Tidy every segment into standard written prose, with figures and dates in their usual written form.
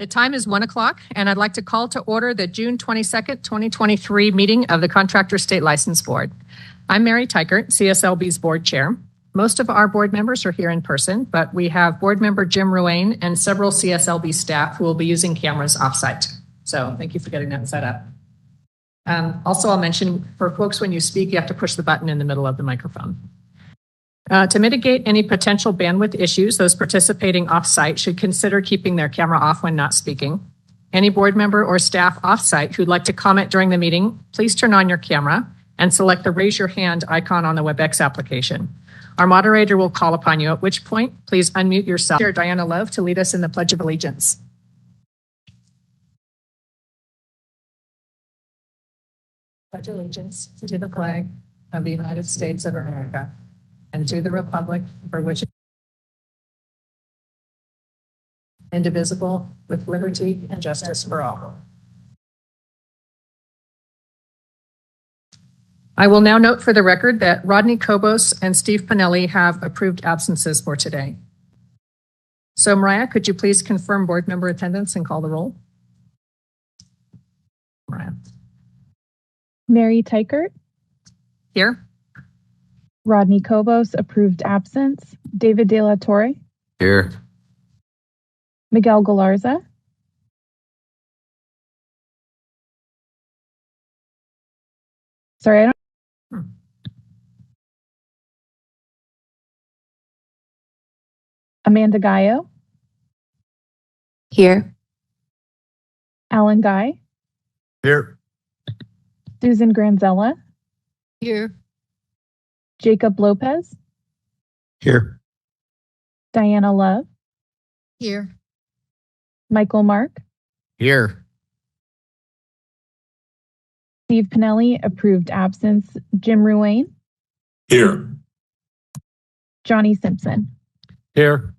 The time is 1 o'clock, and I'd like to call to order the June 22nd, 2023 meeting of the Contractors State License Board. I'm Mary Teichert, CSLB's board chair. Most of our board members are here in person, but we have board member Jim Ruane and several CSLB staff who will be using cameras offsite. So thank you for getting that set up. Also, I'll mention for folks, when you speak, you have to push the button in the middle of the microphone. To mitigate any potential bandwidth issues, those participating off-site should consider keeping their camera off when not speaking. Any board member or staff off-site who'd like to comment during the meeting, please turn on your camera and select the raise your hand icon on the WebEx application. Our moderator will call upon you, at which point, please unmute yourself. Chair Diana Love to lead us in the Pledge of Allegiance. Pledge allegiance to the flag of the United States of America and to the republic for which indivisible, with liberty and justice for all. I will now note for the record that Rodney Kobos and Steve Pinelli have approved absences for today. So Mariah, could you please confirm board member attendance and call the roll? Mariah. Mary Teichert. Here. Rodney Kobos, approved absence. David De La Torre. Here. Miguel Galarza. Sorry, I don't. Amanda Gallo. Here. Alan Guy. Here. Susan Granzella. Here. Jacob Lopez. Here. Diana Love. Here. Michael Mark. Here. Steve Pinelli, approved absence. Jim Ruane. Here. Johnny Simpson. Here.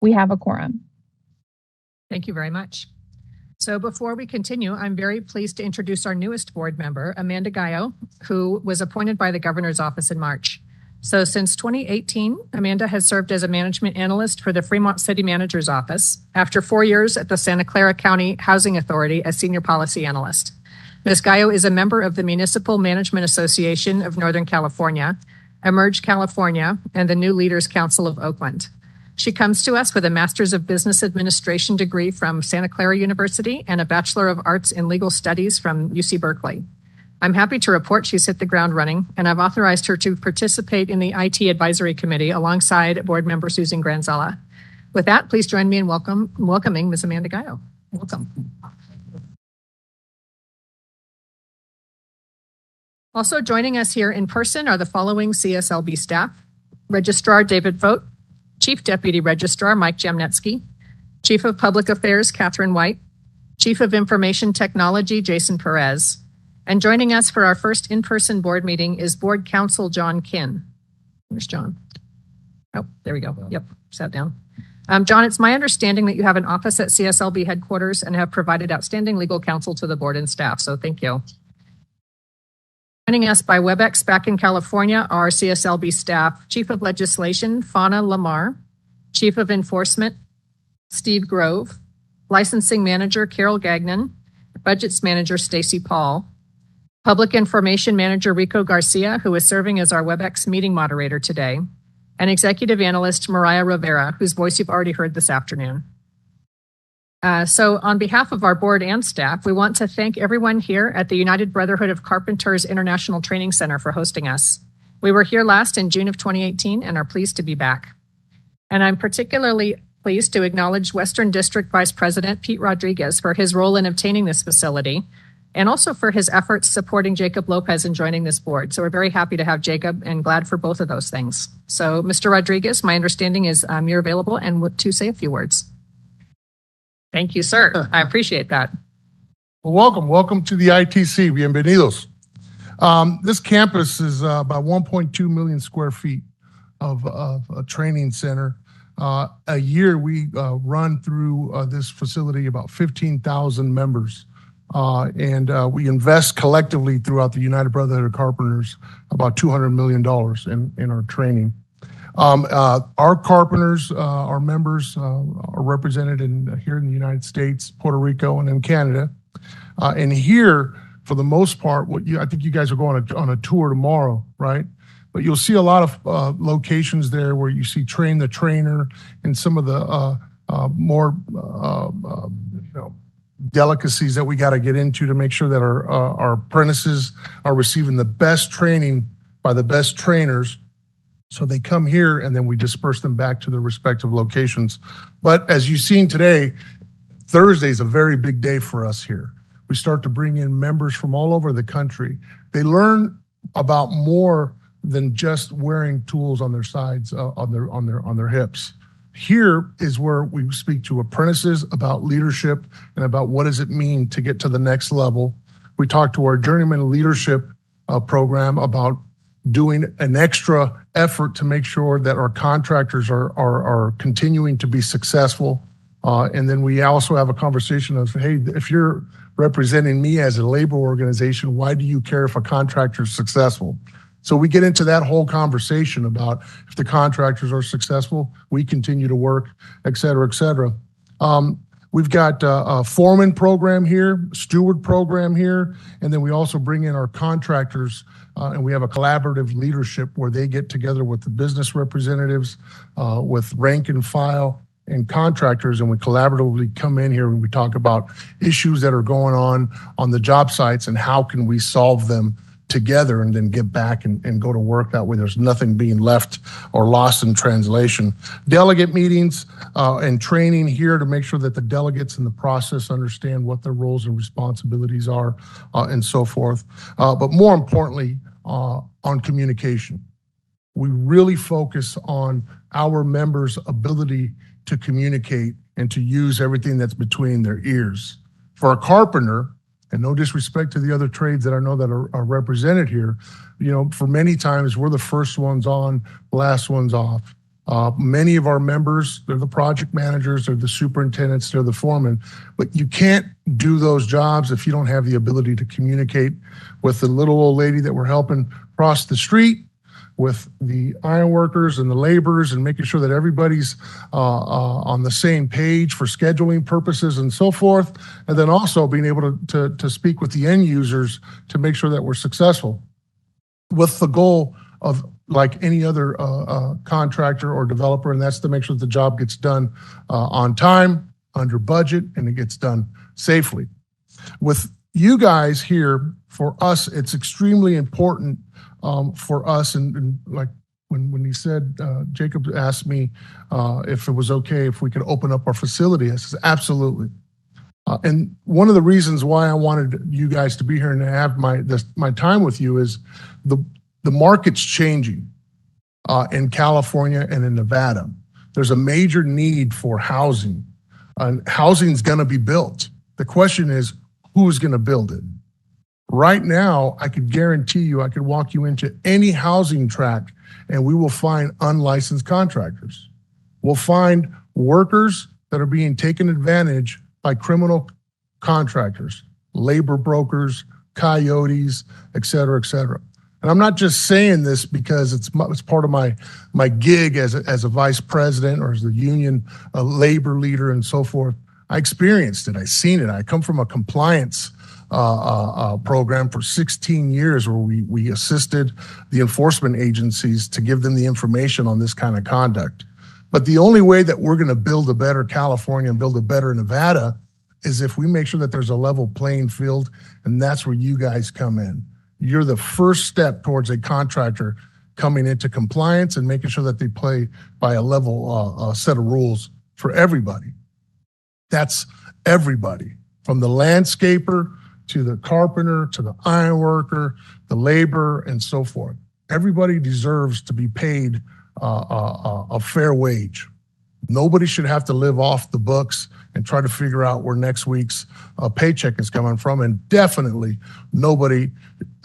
We have a quorum. Thank you very much. So before we continue, I'm very pleased to introduce our newest board member, Amanda Gallo, who was appointed by the governor's office in March. So since 2018, Amanda has served as a management analyst for the Fremont City Manager's Office after 4 years at the Santa Clara County Housing Authority as senior policy analyst. Ms. Gallo is a member of the Municipal Management Association of Northern California, Emerge California, and the New Leaders Council of Oakland. She comes to us with a Master's of Business Administration degree from Santa Clara University and a Bachelor of Arts in Legal Studies from UC Berkeley. I'm happy to report she's hit the ground running, and I've authorized her to participate in the IT Advisory Committee alongside board member Susan Granzella. With that, please join me in welcoming Ms. Amanda Gallo. Welcome. Also joining us here in person are the following CSLB staff: Registrar David Vogt, Chief Deputy Registrar Mike Jamnetsky, Chief of Public Affairs Catherine White, Chief of Information Technology Jason Perez, and joining us for our first in-person board meeting is Board Counsel John Kinn. Where's John? Oh, there we go. Yep, sat down. John, it's my understanding that you have an office at CSLB headquarters and have provided outstanding legal counsel to the board and staff, so thank you. Joining us by WebEx back in California are CSLB staff, Chief of Legislation, Fauna Lamar, Chief of Enforcement, Steve Grove, Licensing Manager, Carol Gagnon, Budgets Manager, Stacy Paul, Public Information Manager, Rico Garcia, who is serving as our WebEx meeting moderator today, and Executive Analyst, Mariah Rivera, whose voice you've already heard this afternoon. So on behalf of our board and staff, we want to thank everyone here at the United Brotherhood of Carpenters International Training Center for hosting us. We were here last in June of 2018 and are pleased to be back. And I'm particularly pleased to acknowledge Western District Vice President Pete Rodriguez for his role in obtaining this facility and also for his efforts supporting Jacob Lopez in joining this board. So we're very happy to have Jacob and glad for both of those things. So Mr. Rodriguez, my understanding is you're available and to say a few words. Thank you, sir. I appreciate that. Well, welcome to the ITC. Bienvenidos. This campus is about 1.2 million square feet of a training center. A year we run through this facility about 15,000 members. And we invest collectively throughout the United Brotherhood of Carpenters about $200 million in our training. Our carpenters, our members are represented here in the United States, Puerto Rico, and in Canada. And here, for the most part, I think you guys are going on a tour tomorrow, right? But you'll see a lot of locations there where you see train the trainer and some of the more delicacies that we got to get into to make sure that our apprentices are receiving the best training by the best trainers. So they come here and then we disperse them back to their respective locations. But as you've seen today, Thursday is a very big day for us here. We start to bring in members from all over the country. They learn about more than just wearing tools on their sides, on their hips. Here is where we speak to apprentices about leadership and about what does it mean to get to the next level. We talk to our journeyman leadership program about doing an extra effort to make sure that our contractors are continuing to be successful. And then we also have a conversation of, hey, if you're representing me as a labor organization, why do you care if a contractor is successful? So we get into that whole conversation about if the contractors are successful, we continue to work, et cetera, et cetera. We've got a foreman program here, steward program here, and then we also bring in our contractors and we have a collaborative leadership where they get together with the business representatives, with rank and file and contractors, and we collaboratively come in here and we talk about issues that are going on the job sites and how can we solve them together and then get back and go to work. That way there's nothing being left or lost in translation. Delegate meetings and training here to make sure that the delegates in the process understand what their roles and responsibilities are and so forth. But more importantly, on communication. We really focus on our members' ability to communicate and to use everything that's between their ears. For a carpenter, and no disrespect to the other trades that I know that are represented here, for many times we're the first ones on, last ones off. Many of our members, they're the project managers, they're the superintendents, they're the foremen, but you can't do those jobs if you don't have the ability to communicate with the little old lady that we're helping cross the street, with the iron workers and the laborers, and making sure that everybody's on the same page for scheduling purposes and so forth. And then also being able to speak with the end users to make sure that we're successful with the goal of, like any other contractor or developer, and that's to make sure that the job gets done on time, under budget, and it gets done safely. With you guys here, for us, it's extremely important for us, and like when he said, Jacob asked me if it was okay if we could open up our facility. I said, absolutely. And one of the reasons why I wanted you guys to be here and to have my time with you is the market's changing in California and in Nevada. There's a major need for housing, and housing's going to be built. The question is, who's going to build it? Right now, I could guarantee you, I could walk you into any housing tract and we will find unlicensed contractors. We'll find workers that are being taken advantage by criminal contractors, labor brokers, coyotes, et cetera, et cetera. And I'm not just saying this because it's part of my gig as a vice president or as the union labor leader and so forth. I experienced it. I seen it. I come from a compliance program for 16 years where we assisted the enforcement agencies to give them the information on this kind of conduct. But the only way that we're going to build a better California and build a better Nevada is if we make sure that there's a level playing field, and that's where you guys come in. You're the first step towards a contractor coming into compliance and making sure that they play by a level set of rules for everybody. That's everybody, from the landscaper to the carpenter, to the iron worker, the laborer, and so forth. Everybody deserves to be paid a fair wage. Nobody should have to live off the books and try to figure out where next week's paycheck is coming from. And definitely nobody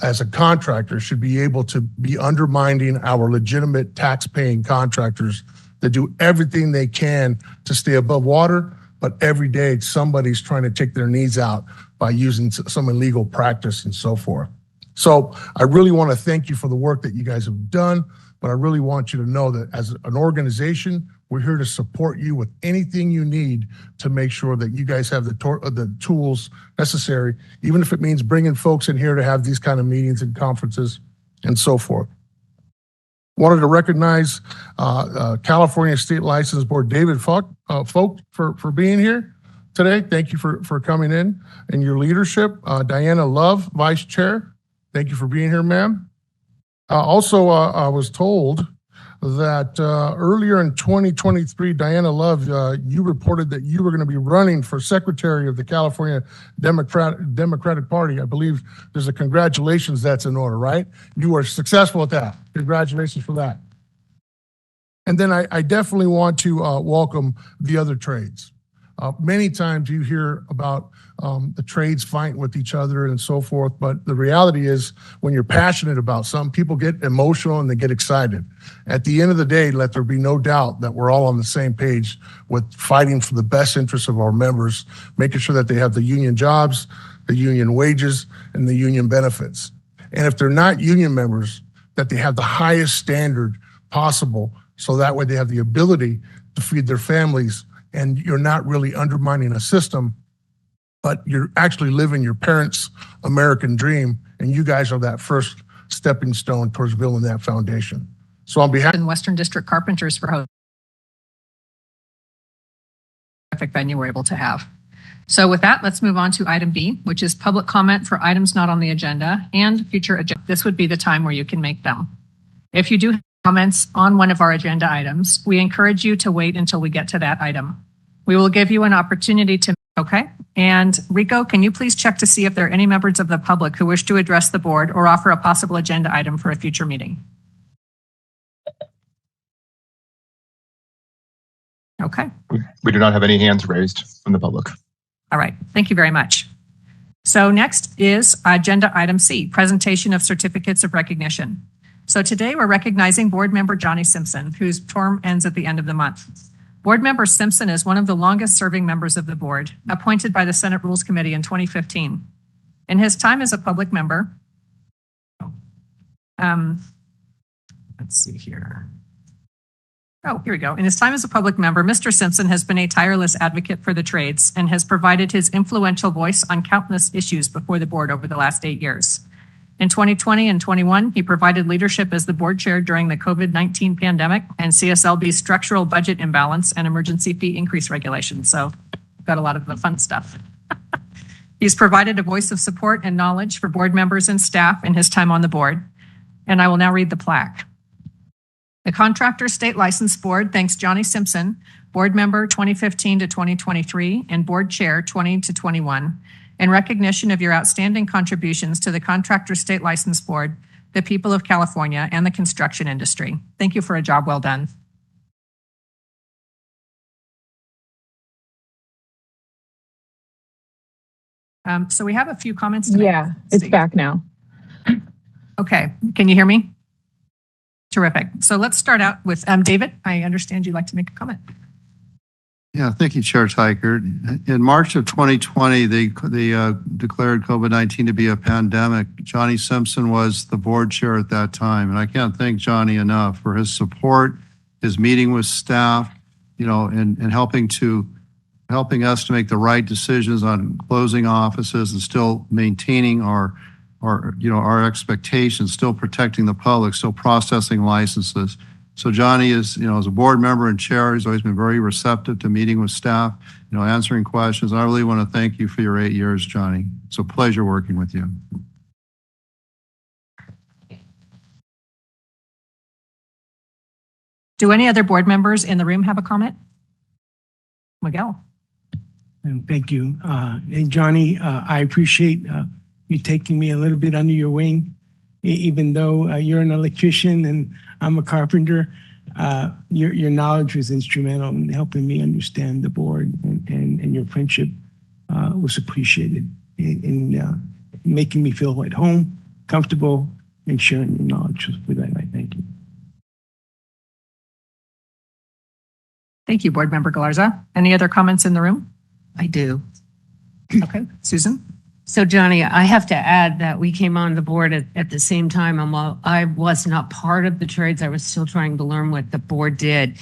as a contractor should be able to be undermining our legitimate tax-paying contractors that do everything they can to stay above water, but every day somebody's trying to take their knees out by using some illegal practice and so forth. So I really want to thank you for the work that you guys have done. but I really want you to know that as an organization, we're here to support you with anything you need to make sure that you guys have the tools necessary, even if it means bringing folks in here to have these kind of meetings and conferences and so forth. Wanted to recognize California State License Board David Folk for being here today. Thank you for coming in and your leadership. Diana Love, Vice Chair. Thank you for being here, ma'am. Also, I was told that earlier in 2023, Diana Love, you reported that you were going to be running for Secretary of the California Democratic Party. I believe there's a congratulations that's in order, right? You were successful at that. Congratulations for that. And then I definitely want to welcome the other trades. Many times you hear about the trades fighting with each other and so forth, but the reality is when you're passionate about something, people get emotional and they get excited. At the end of the day, let there be no doubt that we're all on the same page with fighting for the best interests of our members, making sure that they have the union jobs, the union wages, and the union benefits. And if they're not union members, that they have the highest standard possible, so that way they have the ability to feed their families, and you're not really undermining a system, but you're actually living your parents' American dream, and you guys are that first stepping stone towards building that foundation. So on behalf In Western District Carpenters for hosting terrific venue we're able to have. So with that, let's move on to item B, which is public comment for items not on the agenda and future agenda. This would be the time where you can make them. If you do have comments on one of our agenda items, we encourage you to wait until we get to that item. We will give you an opportunity to, okay? And Rico, can you please check to see if there are any members of the public who wish to address the board or offer a possible agenda item for a future meeting? Okay. We do not have any hands raised from the public. All right, thank you very much. So next is agenda item C, presentation of certificates of recognition. So today we're recognizing board member Johnny Simpson, whose term ends at the end of the month. Board member Simpson is one of the longest serving members of the board, appointed by the Senate Rules Committee in 2015. In his time as a public member, let's see here. Oh, here we go. In his time as a public member, Mr. Simpson has been a tireless advocate for the trades and has provided his influential voice on countless issues before the board over the last 8 years. In 2020 and 21, he provided leadership as the board chair during the COVID-19 pandemic and CSLB's structural budget imbalance and emergency fee increase regulations. So got a lot of the fun stuff. He's provided a voice of support and knowledge for board members and staff in his time on the board. And I will now read the plaque. The Contractors State License Board thanks Johnny Simpson, board member 2015 to 2023 and board chair 20 to 21, in recognition of your outstanding contributions to the Contractors State License Board, the people of California, and the construction industry. Thank you for a job well done. So we have a few comments tonight. Yeah, it's back now. Okay, can you hear me? Terrific. So let's start out with David. I understand you'd like to make a comment. Yeah, thank you, Chair Teichert. In March of 2020, they declared COVID-19 to be a pandemic. Johnny Simpson was the board chair at that time, and I can't thank Johnny enough for his support, his meeting with staff, and helping us to make the right decisions on closing offices and still maintaining our expectations, still protecting the public, still processing licenses. So Johnny is, as a board member and chair, he's always been very receptive to meeting with staff, answering questions. I really want to thank you for your 8 years, Johnny. It's a pleasure working with you. Do any other board members in the room have a comment? Miguel. Thank you. And Johnny, I appreciate you taking me a little bit under your wing, even though you're an electrician and I'm a carpenter. Your knowledge was instrumental in helping me understand the board, and your friendship was appreciated in making me feel at home, comfortable, and sharing your knowledge with that. I thank you. Thank you, Board Member Galarza. Any other comments in the room? I do. Okay, Susan? So Johnny, I have to add that we came on the board at the same time. And while I was not part of the trades, I was still trying to learn what the board did.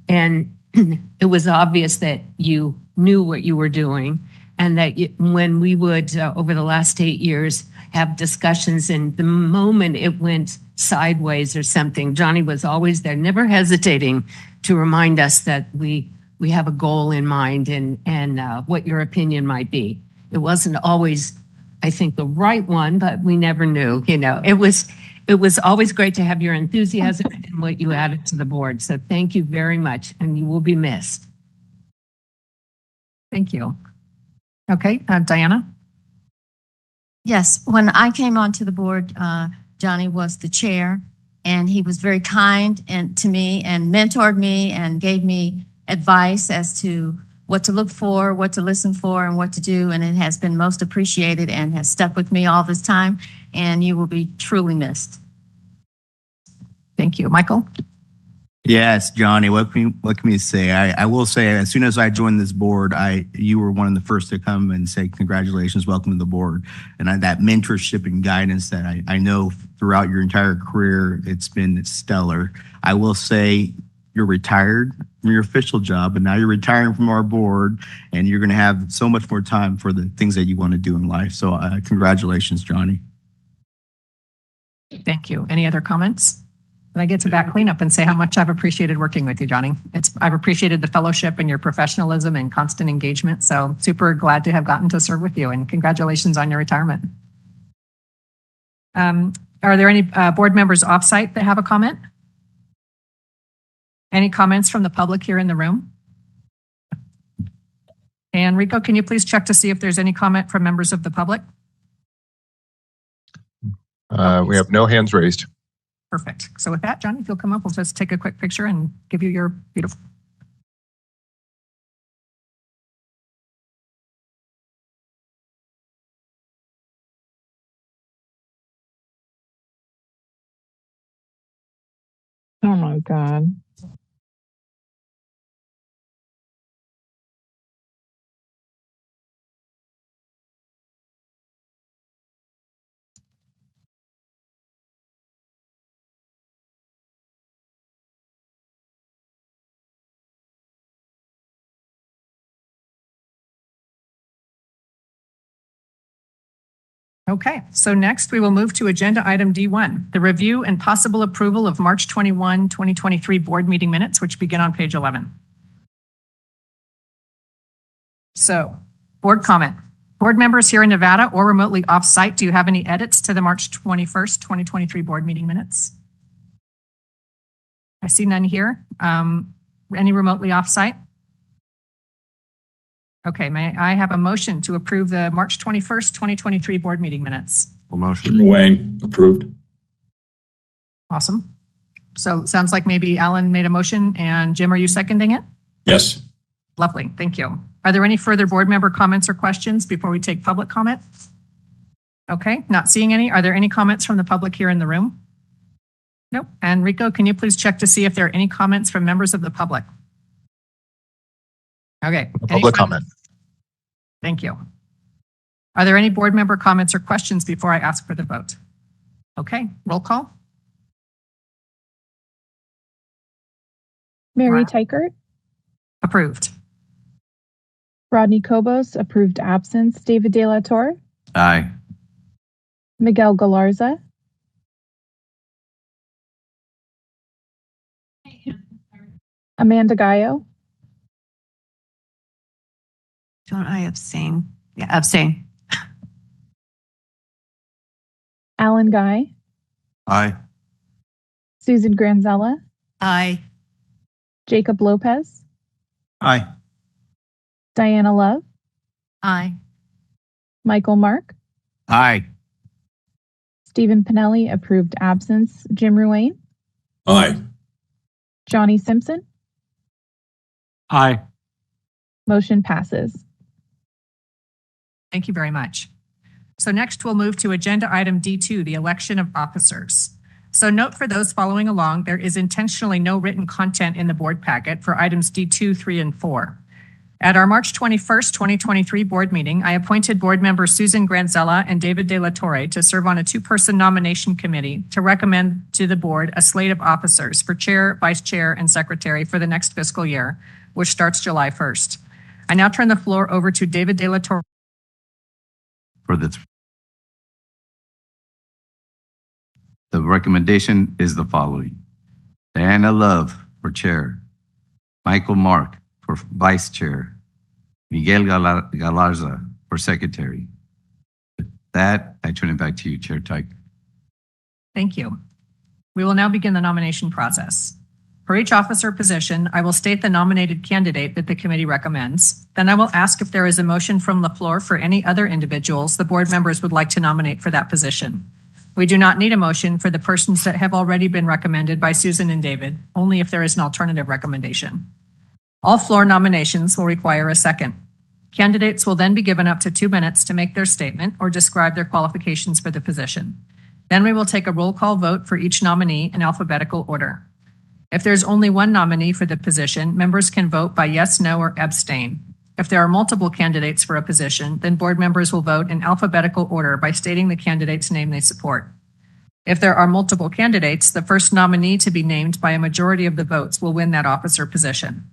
And it was obvious that you knew what you were doing, and that when we would, over the last 8 years, have discussions, and the moment it went sideways or something, Johnny was always there, never hesitating to remind us that we have a goal in mind and what your opinion might be. It wasn't always, I think, the right one, but we never knew. It was always great to have your enthusiasm and what you added to the board. So thank you very much, and you will be missed. Thank you. Okay, Diana? Yes, when I came onto the board, Johnny was the chair, and he was very kind to me and mentored me and gave me advice as to what to look for, what to listen for, and what to do. And it has been most appreciated and has stuck with me all this time. And you will be truly missed. Thank you. Michael? Yes, Johnny, what can you say? I will say, as soon as I joined this board, you were one of the first to come and say, congratulations, welcome to the board. And that mentorship and guidance that I know throughout your entire career, it's been stellar. I will say you're retired from your official job, and now you're retiring from our board, and you're going to have so much more time for the things that you want to do in life. So congratulations, Johnny. Thank you. Any other comments? And I get to back clean up and say how much I've appreciated working with you, Johnny. I've appreciated the fellowship and your professionalism and constant engagement. So super glad to have gotten to serve with you, and congratulations on your retirement. Are there any board members offsite that have a comment? Any comments from the public here in the room? And Rico, can you please check to see if there's any comment from members of the public? We have no hands raised. Perfect. So with that, Johnny, if you'll come up, we'll just take a quick picture and give you your beautiful. Oh my God. Okay, so next we will move to agenda item D1, the review and possible approval of March 21, 2023 board meeting minutes, which begin on page 11. So, board comment. Board members here in Nevada or remotely off-site, do you have any edits to the March 21st, 2023 board meeting minutes? I see none here. Any remotely off-site? Okay, may I have a motion to approve the March 21st, 2023 board meeting minutes? Motion. Wayne, approved. Awesome. So it sounds like maybe Alan made a motion, and Jim, are you seconding it? Yes. Lovely, thank you. Are there any further board member comments or questions before we take public comment? Okay, not seeing any. Are there any comments from the public here in the room? Nope. And Rico, can you please check to see if there are any comments from members of the public? Okay. Public comment. Thank you. Are there any board member comments or questions before I ask for the vote? Okay, roll call. Mary Teichert, Approved. Rodney Cobos, approved absence. David De La Torre, Aye. Miguel Galarza, Amanda Gallo, Don't I abstain? Yeah, abstain. Alan Guy, Aye. Susan Granzella, Aye. Jacob Lopez, Aye. Diana Love, Aye. Michael Mark, Aye. Stephen Pinelli, approved absence. Jim Ruane, Aye. Johnny Simpson, Aye. motion passes. Thank you very much. So next we'll move to agenda item D2, the election of officers. So note for those following along, there is intentionally no written content in the board packet for items D2, 3, and 4. At our March 21st, 2023 board meeting, I appointed board members Susan Granzella and David De La Torre to serve on a two-person nomination committee to recommend to the board a slate of officers for chair, vice chair, and secretary for the next fiscal year, which starts July 1st. I now turn the floor over to David De La Torre. The recommendation is the following: Diana Love for chair, Michael Mark for vice chair, Miguel Galarza for secretary. With that, I turn it back to you, Chair Tyke. Thank you. We will now begin the nomination process. For each officer position, I will state the nominated candidate that the committee recommends. Then I will ask if there is a motion from the floor for any other individuals the board members would like to nominate for that position. We do not need a motion for the persons that have already been recommended by Susan and David, only if there is an alternative recommendation. All floor nominations will require a second. Candidates will then be given up to 2 minutes to make their statement or describe their qualifications for the position. Then we will take a roll call vote for each nominee in alphabetical order. If there's only one nominee for the position, members can vote by yes, no, or abstain. If there are multiple candidates for a position, then board members will vote in alphabetical order by stating the candidate's name they support. If there are multiple candidates, the first nominee to be named by a majority of the votes will win that officer position.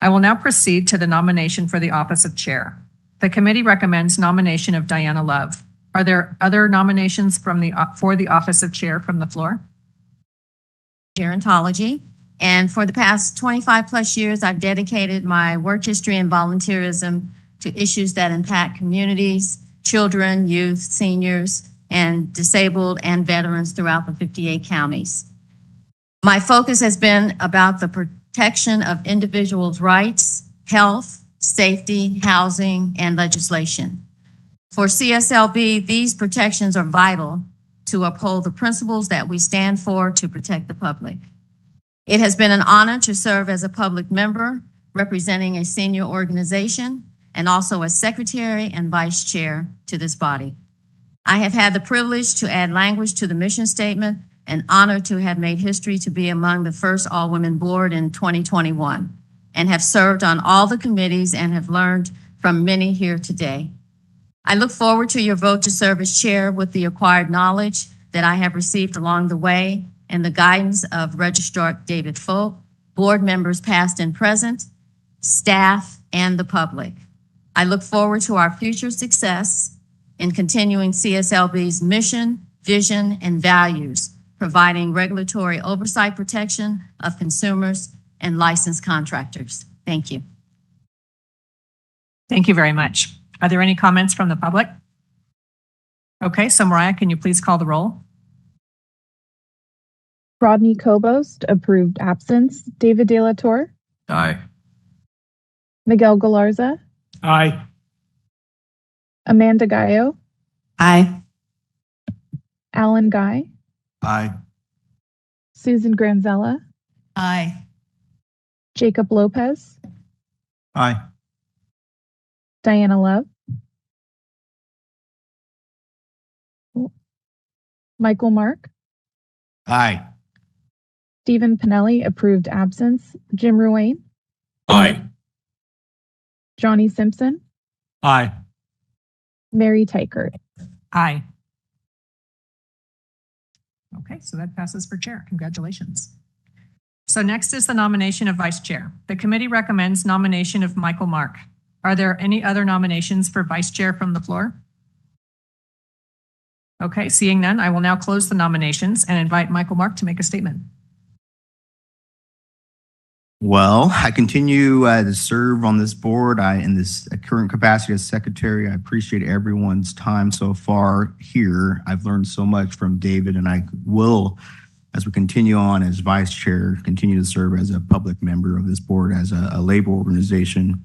I will now proceed to the nomination for the office of chair. The committee recommends nomination of Diana Love. Are there other nominations for the office of chair from the floor? Gerontology. And for the past 25 plus years, I've dedicated my work history and volunteerism to issues that impact communities, children, youth, seniors, and disabled and veterans throughout the 58 counties. My focus has been about the protection of individuals' rights, health, safety, housing, and legislation. For CSLB, these protections are vital to uphold the principles that we stand for to protect the public. It has been an honor to serve as a public member representing a senior organization and also as secretary and vice chair to this body. I have had the privilege to add language to the mission statement and honored to have made history to be among the first all-women board in 2021 and have served on all the committees and have learned from many here today. I look forward to your vote to serve as chair with the acquired knowledge that I have received along the way and the guidance of Registrar David Folk, board members past and present, staff, and the public. I look forward to our future success in continuing CSLB's mission, vision, and values, providing regulatory oversight protection of consumers and licensed contractors. Thank you. Thank you very much. Are there any comments from the public? Okay, so Mariah, can you please call the roll? Rodney Kobost, approved absence. David De La Torre. Aye. Miguel Galarza. Aye. Amanda Gallo. Aye. Alan Guy. Aye. Susan Granzella. Aye. Jacob Lopez. Aye. Diana Love. Michael Mark. Aye. Stephen Pinelli, approved absence. Jim Ruane. Aye. Johnny Simpson. Aye. Mary Tykert. Aye. Okay, so that passes for chair. Congratulations. So next is the nomination of vice chair. The committee recommends nomination of Michael Mark. Are there any other nominations for vice chair from the floor? Okay, seeing none, I will now close the nominations and invite Michael Mark to make a statement. Well, I continue to serve on this board. In this current capacity as secretary, I appreciate everyone's time so far here. I've learned so much from David, and I will, as we continue on as vice chair, continue to serve as a public member of this board as a labor organization.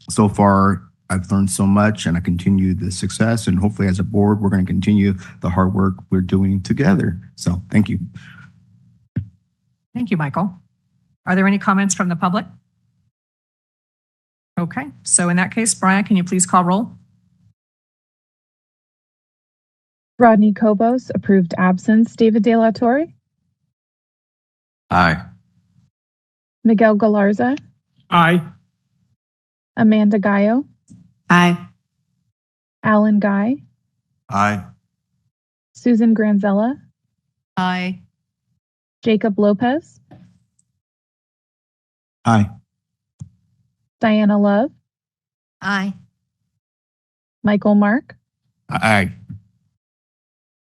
So far, I've learned so much, and I continue the success, and hopefully as a board, we're going to continue the hard work we're doing together. So thank you. Thank you, Michael. Are there any comments from the public? Okay, so in that case, Brian, can you please call roll? Rodney Kobost, approved absence. David De La Torre. Aye. Miguel Galarza. Aye. Amanda Gallo, Aye. Alan Guy, Aye. Susan Granzella, Aye. Jacob Lopez, Aye. Diana Love, Aye. Michael Mark, Aye.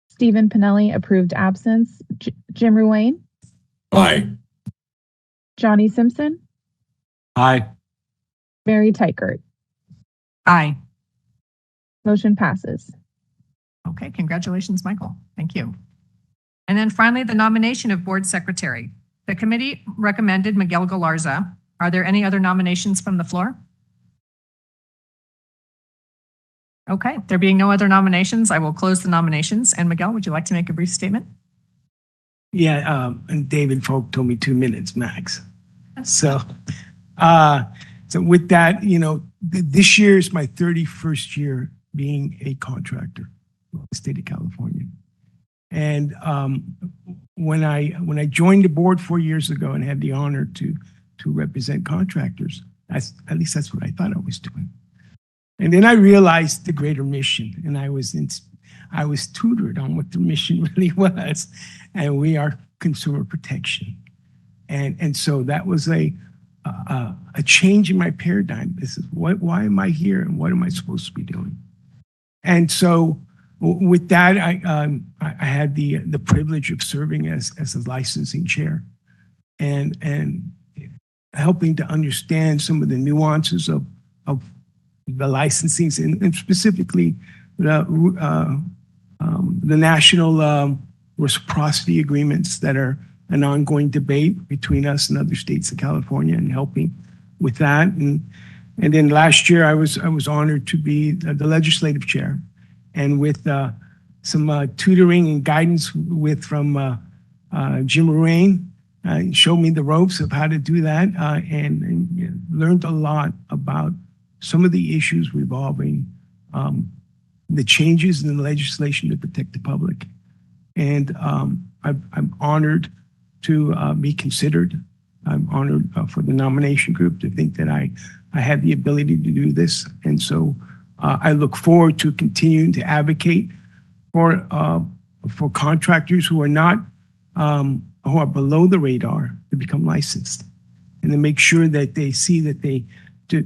Stephen Pinelli approved absence, Jim Ruane, Aye. Johnny Simpson, Aye. Mary Tykert. Aye. Motion passes. Okay, congratulations, Michael. Thank you. And then finally, the nomination of board secretary. The committee recommended Miguel Galarza. Are there any other nominations from the floor? Okay, there being no other nominations, I will close the nominations. And Miguel, would you like to make a brief statement? Yeah, and David Folk told me 2 minutes max. So with that, this year is my 31st year being a contractor in the state of California. And when I joined the board 4 years ago and had the honor to represent contractors, at least that's what I thought I was doing. And then I realized the greater mission, and I was tutored on what the mission really was, and we are consumer protection. And so that was a change in my paradigm. This is why am I here, and what am I supposed to be doing? And so with that, I had the privilege of serving as a licensing chair, and helping to understand some of the nuances of the licensing, and specifically the national reciprocity agreements that are an ongoing debate between us and other states of California, and helping with that. And then last year, I was honored to be the legislative chair, and with some tutoring and guidance from Jim Ruane, showed me the ropes of how to do that, and learned a lot about some of the issues revolving the changes in the legislation to protect the public. And I'm honored to be considered. I'm honored for the nomination group to think that I had the ability to do this. And so I look forward to continuing to advocate for contractors who are not, who are below the radar, to become licensed, and to make sure that they see that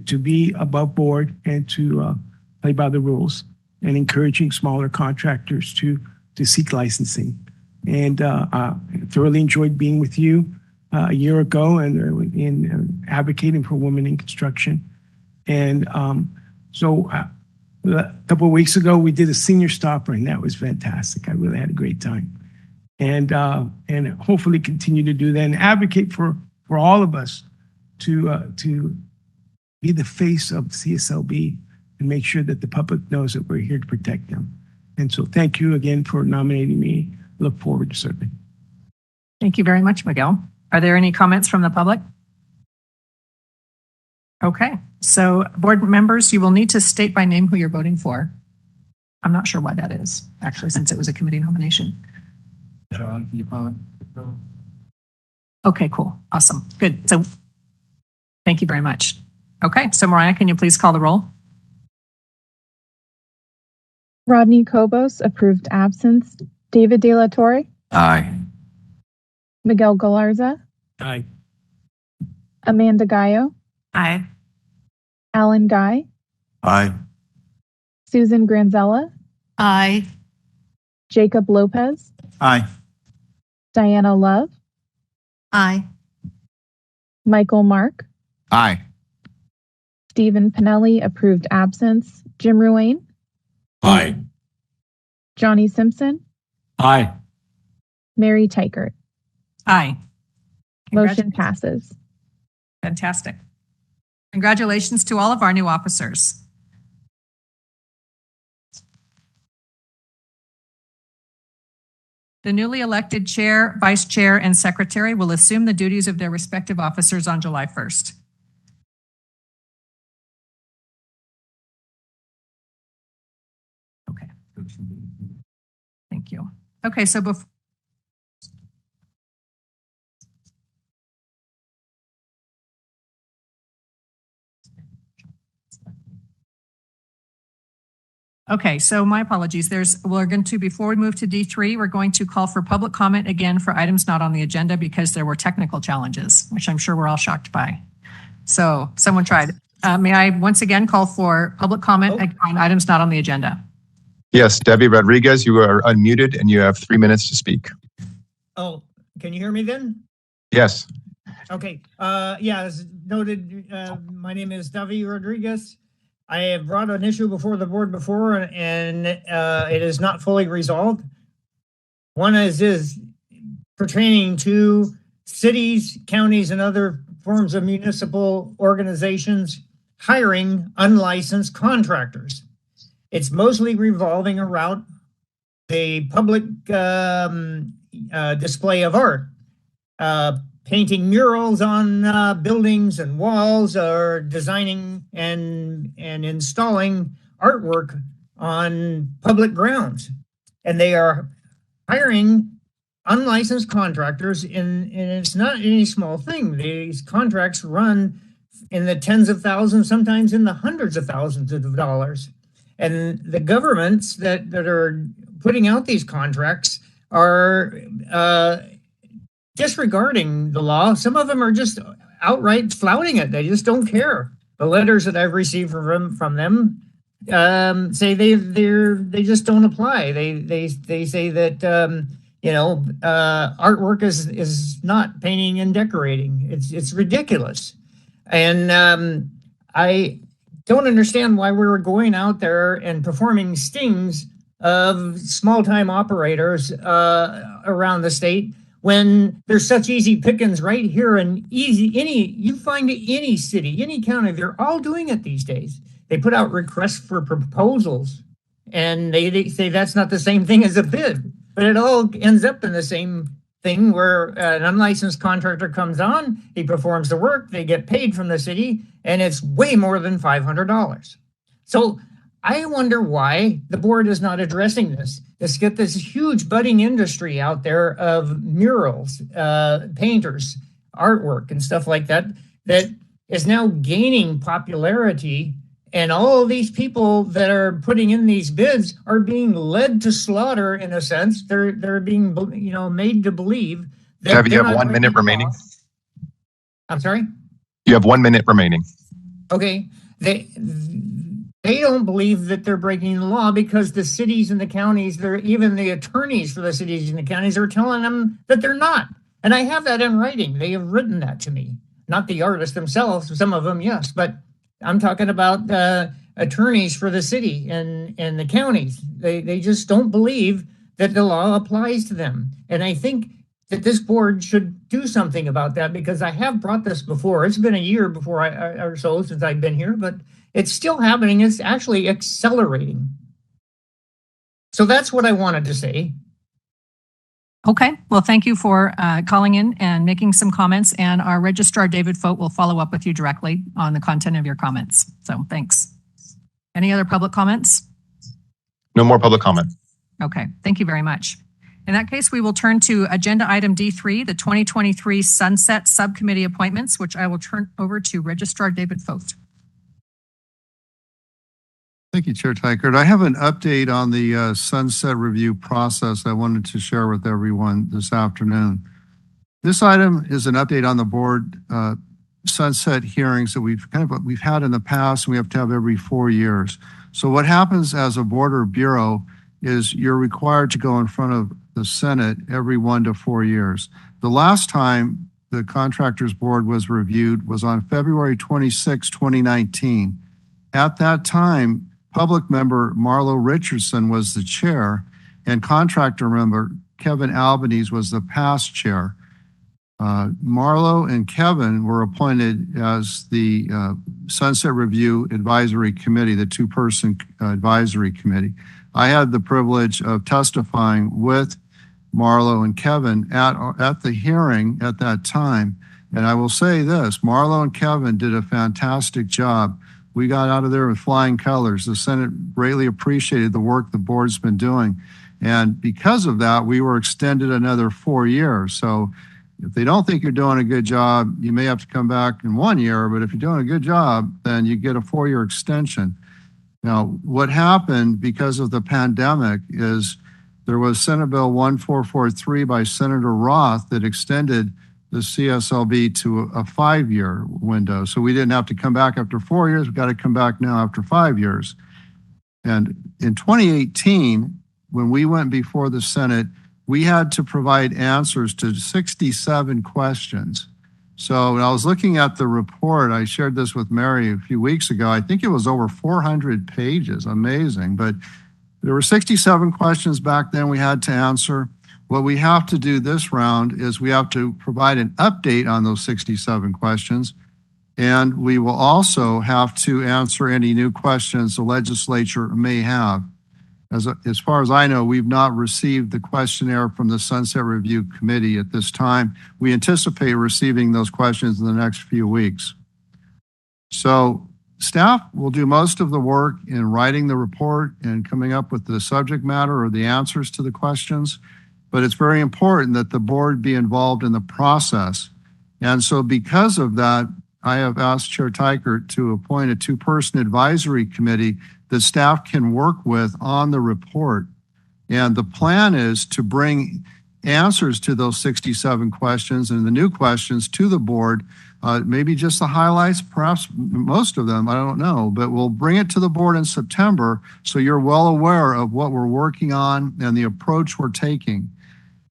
to be above board and to play by the rules, and encouraging smaller contractors to seek licensing. And I thoroughly enjoyed being with you a year ago, and in advocating for women in construction. And so a couple of weeks ago, we did a senior stopper, and that was fantastic. I really had a great time. And hopefully continue to do that and advocate for all of us to be the face of CSLB and make sure that the public knows that we're here to protect them. And so thank you again for nominating me. Look forward to serving. Thank you very much, Miguel. Are there any comments from the public? Okay, so board members, you will need to state by name who you're voting for. I'm not sure why that is, actually, since it was a committee nomination. Okay, cool. Awesome. Good. So thank you very much. Okay, so Mariah, can you please call the roll? Rodney Cobos approved absence, David De La Torre, Aye. Miguel Galarza, Aye. Amanda Gallo, Aye. Alan Guy, Aye. Susan Granzella, Aye. Jacob Lopez, Aye. Diana Love, Aye. Michael Mark, Aye. Stephen Pinelli approved absence, Jim Ruane, Aye. Johnny Simpson, Aye. Mary Tykert. Aye. Motion passes. Fantastic. Congratulations to all of our new officers. The newly elected chair, vice chair, and secretary will assume the duties of their respective officers on July 1st. Okay. Thank you. Okay, so before Okay, so my apologies. Before we move to D3, we're going to call for public comment again for items not on the agenda because there were technical challenges, which I'm sure we're all shocked by. So someone tried. May I once again call for public comment on items not on the agenda? Yes, Debbie Rodriguez, you are unmuted and you have 3 minutes to speak. Oh, can you hear me then? Yes. Okay. As noted, my name is Debbie Rodriguez. I have brought an issue before the board before, and it is not fully resolved. One is pertaining to cities, counties, and other forms of municipal organizations hiring unlicensed contractors. It's mostly revolving around the public display of art, painting murals on buildings and walls, or designing and installing artwork on public grounds. And they are hiring unlicensed contractors, and it's not any small thing. These contracts run in the tens of thousands, sometimes in the hundreds of thousands of dollars. And the governments that are putting out these contracts are disregarding the law. Some of them are just outright flouting it. They just don't care. The letters that I've received from them say they just don't apply. They say that artwork is not painting and decorating. It's ridiculous, and I don't understand why we were going out there and performing stings of small-time operators around the state, when there's such easy pickings right here, and you find any city, any county, they're all doing it these days. They put out requests for proposals, and they say that's not the same thing as a bid, but it all ends up in the same thing where an unlicensed contractor comes on, he performs the work, they get paid from the city, and it's way more than $500. So I wonder why the board is not addressing this. Let's get this huge budding industry out there of murals, painters, artwork, and stuff like that is now gaining popularity. And all these people that are putting in these bids are being led to slaughter, in a sense. They're being made to believe that. Debbie, you have 1 minute remaining. I'm sorry? You have 1 minute remaining. Okay. They don't believe that they're breaking the law because the cities and the counties, even the attorneys for the cities and the counties are telling them that they're not. And I have that in writing. They have written that to me. Not the artists themselves, some of them, yes, but I'm talking about attorneys for the city and the counties. They just don't believe that the law applies to them. And I think that this board should do something about that, because I have brought this before. It's been a year or so since I've been here, but it's still happening. It's actually accelerating. So that's what I wanted to say. Okay, well, thank you for calling in and making some comments, and our registrar, David Fote, will follow up with you directly on the content of your comments. So thanks. Any other public comments? No more public comment. Okay, thank you very much. In that case, we will turn to agenda item D3, the 2023 Sunset Subcommittee appointments, which I will turn over to Registrar David Fote. Thank you, Chair Tykert. I have an update on the sunset review process I wanted to share with everyone this afternoon. This item is an update on the board sunset hearings that we've had in the past, and we have to have every 4 years. So what happens as a board or bureau is you're required to go in front of the Senate every 1 to 4 years. The last time the Contractors Board was reviewed was on February 26, 2019. At that time, public member Marlo Richardson was the chair, and contractor member Kevin Albanese was the past chair. Marlo and Kevin were appointed as the Sunset Review Advisory Committee, the two-person advisory committee. I had the privilege of testifying with Marlo and Kevin at the hearing at that time. And I will say this, Marlo and Kevin did a fantastic job. We got out of there with flying colors. The Senate greatly appreciated the work the board's been doing. And because of that, we were extended another 4 years. So if they don't think you're doing a good job, you may have to come back in 1 year, but if you're doing a good job, then you get a 4-year extension. Now, what happened because of the pandemic is there was Senate Bill 1443 by Senator Roth that extended the CSLB to a 5-year window. So we didn't have to come back after 4 years. We've got to come back now after 5 years. And in 2018, when we went before the Senate, we had to provide answers to 67 questions. So when I was looking at the report, I shared this with Mary a few weeks ago. I think it was over 400 pages. Amazing. But there were 67 questions back then we had to answer. What we have to do this round is we have to provide an update on those 67 questions. And we will also have to answer any new questions the legislature may have. As far as I know, we've not received the questionnaire from the Sunset Review Committee at this time. We anticipate receiving those questions in the next few weeks. So staff will do most of the work in writing the report and coming up with the subject matter or the answers to the questions. But it's very important that the board be involved in the process. And so because of that, I have asked Chair Teichert to appoint a 2-person advisory committee that staff can work with on the report. And the plan is to bring answers to those 67 questions and the new questions to the board, maybe just the highlights, perhaps most of them, I don't know, but we'll bring it to the board in September so you're well aware of what we're working on and the approach we're taking.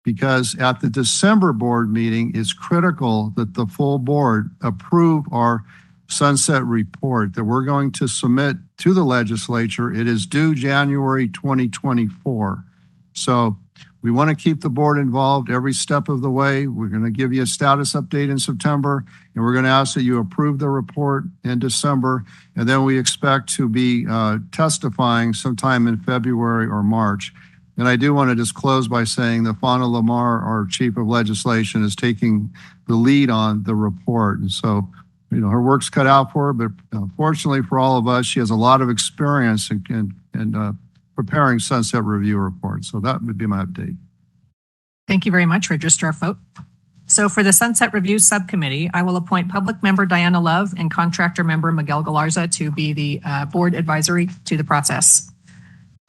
Because at the December board meeting, it's critical that the full board approve our sunset report that we're going to submit to the legislature. It is due January 2024. So we want to keep the board involved every step of the way. We're going to give you a status update in September, and we're going to ask that you approve the report in December. And then we expect to be testifying sometime in February or March. And I do want to just close by saying that Fauna Lamar, our Chief of Legislation, is taking the lead on the report. And so, you know, her work's cut out for her, but fortunately for all of us, she has a lot of experience in preparing Sunset Review reports. So that would be my update. Thank you very much, Registrar Foat. So for the Sunset Review Subcommittee, I will appoint Public Member Diana Love and Contractor Member Miguel Galarza to be the board advisory to the process.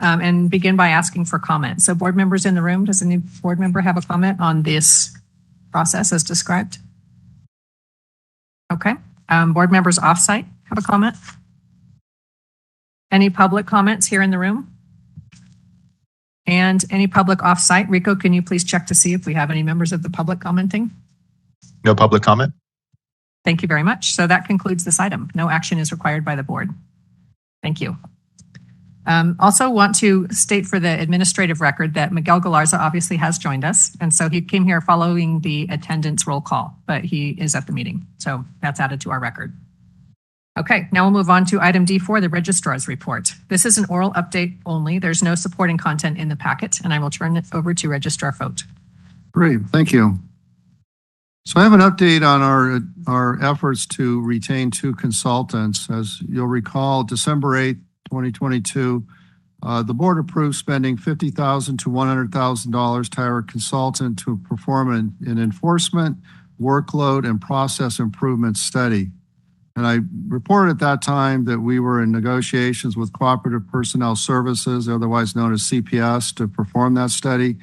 And begin by asking for comment. So board members in the room, does any board member have a comment on this process as described? Okay. Board members offsite have a comment? Any public comments here in the room? And any public offsite? Rico, can you please check to see if we have any members of the public commenting? No public comment. Thank you very much. So that concludes this item. No action is required by the board. Thank you. Also want to state for the administrative record that Miguel Galarza obviously has joined us. And so he came here following the attendance roll call, but he is at the meeting. So that's added to our record. Okay, now we'll move on to item D4, the registrar's report. This is an oral update only. There's no supporting content in the packet, and I will turn it over to Registrar Foat. Great, thank you. So I have an update on our efforts to retain 2 consultants. As you'll recall, December 8th, 2022, the board approved spending $50,000 to $100,000 to hire a consultant to perform an enforcement, workload, and process improvement study. And I reported at that time that we were in negotiations with Cooperative Personnel Services, otherwise known as CPS, to perform that study.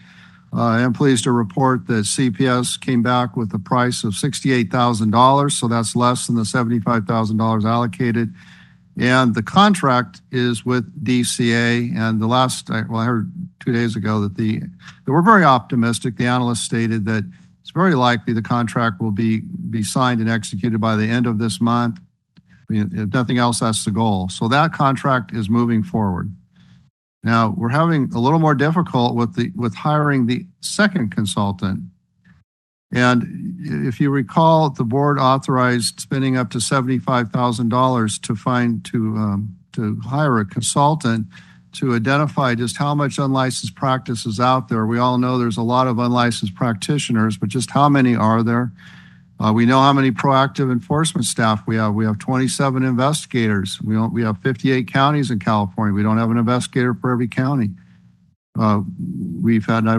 I am pleased to report that CPS came back with a price of $68,000, so that's less than the $75,000 allocated. And the contract is with DCA. And the last, I heard 2 days ago that we're very optimistic. The analyst stated that it's very likely the contract will be signed and executed by the end of this month. If nothing else, that's the goal. So that contract is moving forward. Now we're having a little more difficult with hiring the second consultant. And if you recall, the board authorized spending up to $75,000 to hire a consultant to identify just how much unlicensed practice is out there. We all know there's a lot of unlicensed practitioners, but just how many are there? We know how many proactive enforcement staff we have. We have 27 investigators. We have 58 counties in California. We don't have an investigator for every county. I've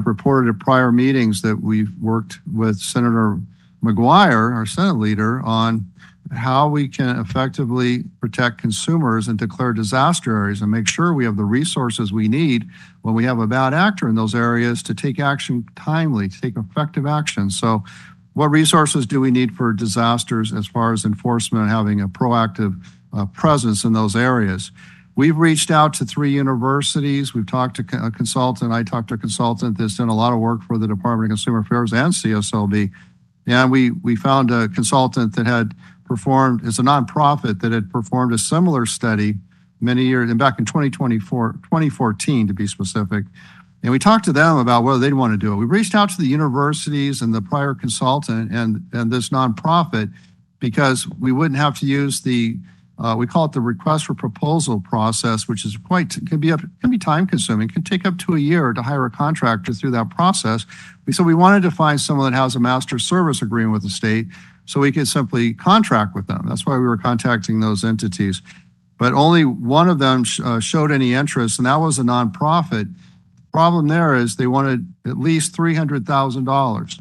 reported at prior meetings that we've worked with Senator McGuire, our Senate leader, on how we can effectively protect consumers and declare disaster areas and make sure we have the resources we need when we have a bad actor in those areas to take action timely, to take effective action. So what resources do we need for disasters as far as enforcement and having a proactive presence in those areas? We've reached out to 3 universities. We've talked to a consultant. I talked to a consultant that's done a lot of work for the Department of Consumer Affairs and CSLB. And we found a consultant that had performed, it's a nonprofit that had performed a similar study many years, and back in 2014 to be specific. And we talked to them about whether they'd want to do it. We reached out to the universities and the prior consultant and this nonprofit because we wouldn't have to use the we call it the request for proposal process, which is can be time consuming, can take up to a year to hire a contractor through that process. So we wanted to find someone that has a master service agreement with the state so we could simply contract with them. That's why we were contacting those entities. But only one of them showed any interest, and that was a nonprofit. Problem there is they wanted at least $300,000,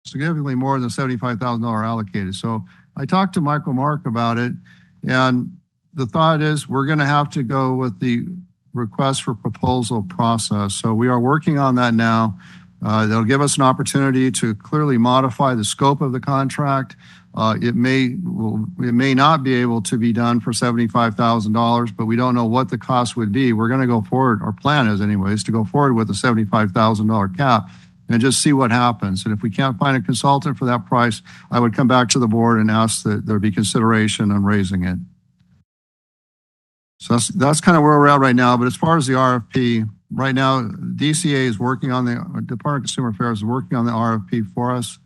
significantly more than $75,000 allocated. So I talked to Michael Mark about it. And the thought is we're going to have to go with the request for proposal process. So we are working on that now. That'll give us an opportunity to clearly modify the scope of the contract. It may not be able to be done for $75,000, but we don't know what the cost would be. We're going to go forward. Our plan is anyways to go forward with a $75,000 cap and just see what happens. And if we can't find a consultant for that price, I would come back to the board and ask that there be consideration on raising it. So that's kind of where we're at right now. But as far as the RFP, right now, DCA is working on the Department of Consumer Affairs is working on the RFP for us.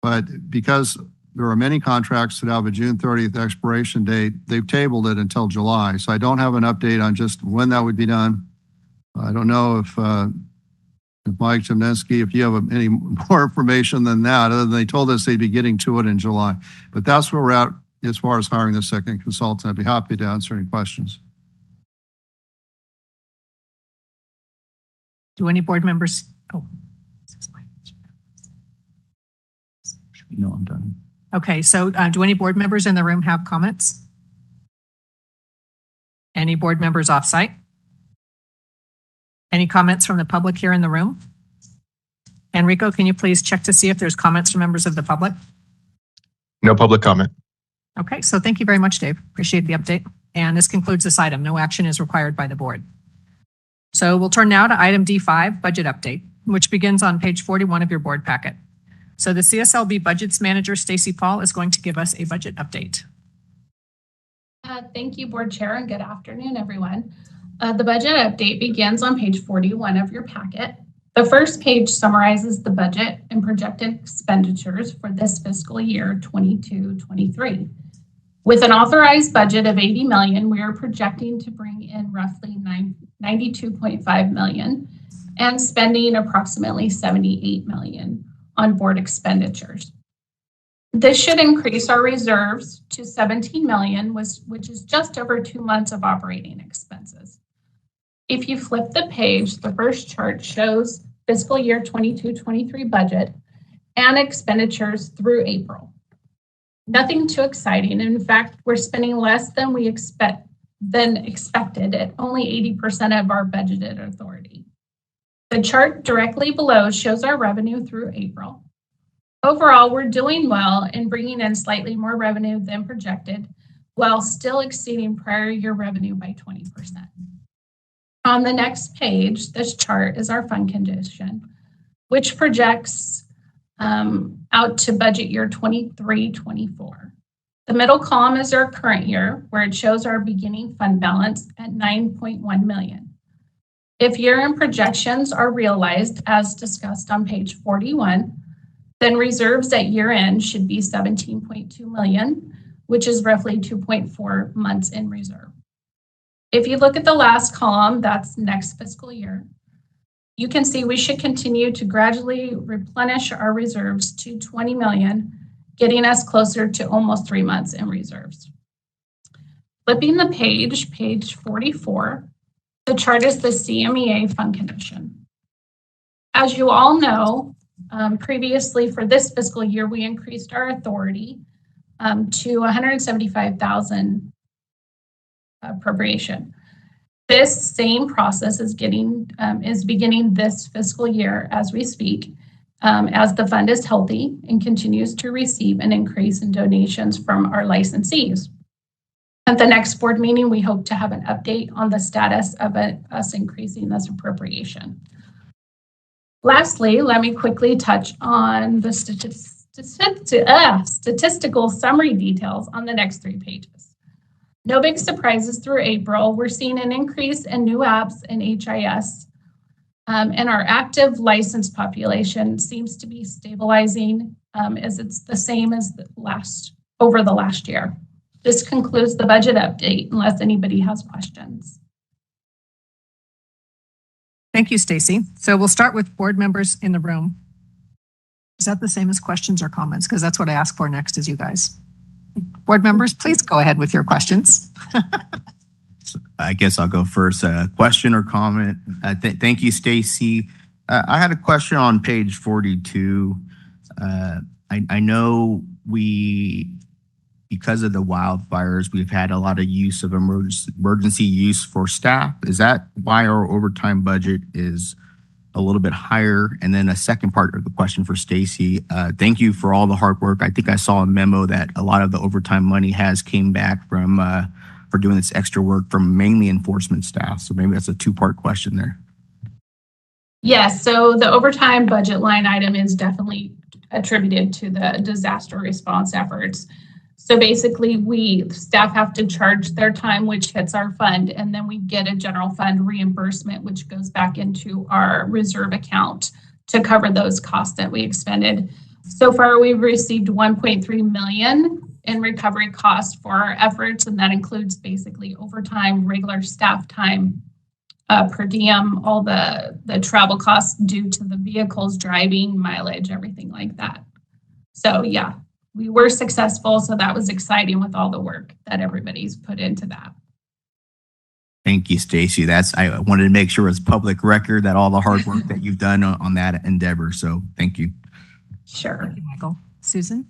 But because there are many contracts that have a June 30th expiration date, they've tabled it until July. So I don't have an update on just when that would be done. I don't know if Mike Chemnitsky, if you have any more information than that, other than they told us they'd be getting to it in July. But that's where we're at as far as hiring the second consultant. I'd be happy to answer any questions. Do any board members? No, I'm done. Okay, so do any board members in the room have comments? Any board members off-site? Any comments from the public here in the room? Enrico, can you please check to see if there's comments from members of the public? No public comment. Okay, so thank you very much, Dave. Appreciate the update. And this concludes this item. No action is required by the board. So we'll turn now to item D5, budget update, which begins on page 41 of your board packet. So the CSLB Budgets Manager, Stacy Paul, is going to give us a budget update. Thank you, Board Chair, and good afternoon, everyone. The budget update begins on page 41 of your packet. The first page summarizes the budget and projected expenditures for this fiscal year 22-23. With an authorized budget of $80 million, we are projecting to bring in roughly $92.5 million and spending approximately $78 million on board expenditures. This should increase our reserves to $17 million, which is just over 2 months of operating expenses. If you flip the page, the first chart shows fiscal year 22-23 budget and expenditures through April. Nothing too exciting. In fact, we're spending less than expected at only 80% of our budgeted authority. The chart directly below shows our revenue through April. Overall, we're doing well in bringing in slightly more revenue than projected, while still exceeding prior year revenue by 20%. On the next page, this chart is our fund condition, which projects out to budget year 23-24. The middle column is our current year, where it shows our beginning fund balance at $9.1 million. If year-end projections are realized, as discussed on page 41, then reserves at year-end should be $17.2 million, which is roughly 2.4 months in reserve. If you look at the last column, that's next fiscal year, you can see we should continue to gradually replenish our reserves to $20 million, getting us closer to almost 3 months in reserves. Flipping the page, page 44, the chart is the CMEA fund condition. As you all know, previously for this fiscal year, we increased our authority to 175,000 appropriation. This same process is beginning this fiscal year as we speak, as the fund is healthy and continues to receive an increase in donations from our licensees. At the next board meeting, we hope to have an update on the status of us increasing this appropriation. Lastly, let me quickly touch on the statistical summary details on the next 3 pages. No big surprises through April. We're seeing an increase in new apps in HIS, and our active license population seems to be stabilizing as it's the same as over the last year. This concludes the budget update, unless anybody has questions. Thank you, Stacy. So we'll start with board members in the room. Is that the same as questions or comments? Because that's what I ask for next is you guys. Board members, please go ahead with your questions. I guess I'll go first. Question or comment? Thank you, Stacy. I had a question on page 42. I know because of the wildfires, we've had a lot of use of emergency use for staff. Is that why our overtime budget is a little bit higher? And then a second part of the question for Stacy. Thank you for all the hard work. I think I saw a memo that a lot of the overtime money has came back from for doing this extra work from mainly enforcement staff. So maybe that's a 2-part question there. Yes, so the overtime budget line item is definitely attributed to the disaster response efforts. So basically, staff have to charge their time, which hits our fund, and then we get a general fund reimbursement, which goes back into our reserve account to cover those costs that we expended. So far, we've received $1.3 million in recovery costs for our efforts, and that includes basically overtime, regular staff time, per diem, all the travel costs due to the vehicles driving, mileage, everything like that. So yeah, we were successful. So that was exciting with all the work that everybody's put into that. Thank you, Stacy. I wanted to make sure it's public record that all the hard work that you've done on that endeavor. So thank you. Sure. Thank you, Michael. Susan?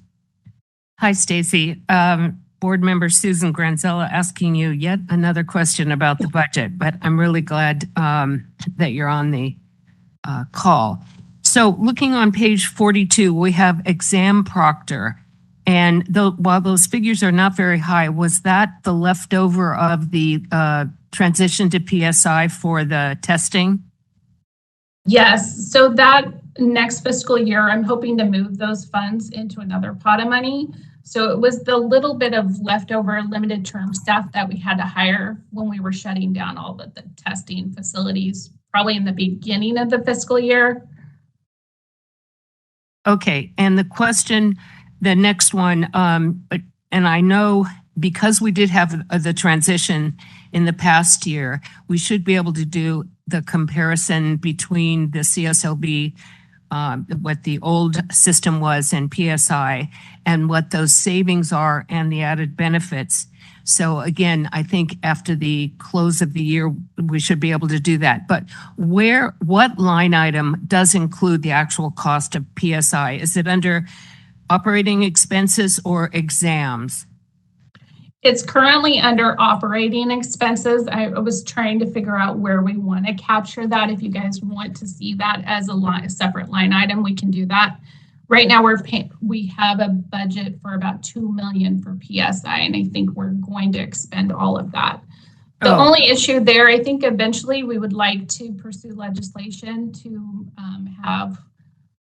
Hi, Stacy. Board member Susan Granzella asking you yet another question about the budget, but I'm really glad that you're on the call. So looking on page 42, we have exam proctor. And while those figures are not very high, was that the leftover of the transition to PSI for the testing? Yes. So that next fiscal year, I'm hoping to move those funds into another pot of money. So it was the little bit of leftover limited term staff that we had to hire when we were shutting down all the testing facilities, probably in the beginning of the fiscal year. Okay. And the next one, and I know because we did have the transition in the past year, we should be able to do the comparison between the CSLB, what the old system was, and PSI, and what those savings are and the added benefits. So again, I think after the close of the year, we should be able to do that. But what line item does include the actual cost of PSI? Is it under operating expenses or exams? It's currently under operating expenses. I was trying to figure out where we want to capture that. If you guys want to see that as a separate line item, we can do that. Right now, we have a budget for about $2 million for PSI, and I think we're going to expend all of that. The only issue there, I think eventually we would like to pursue legislation to have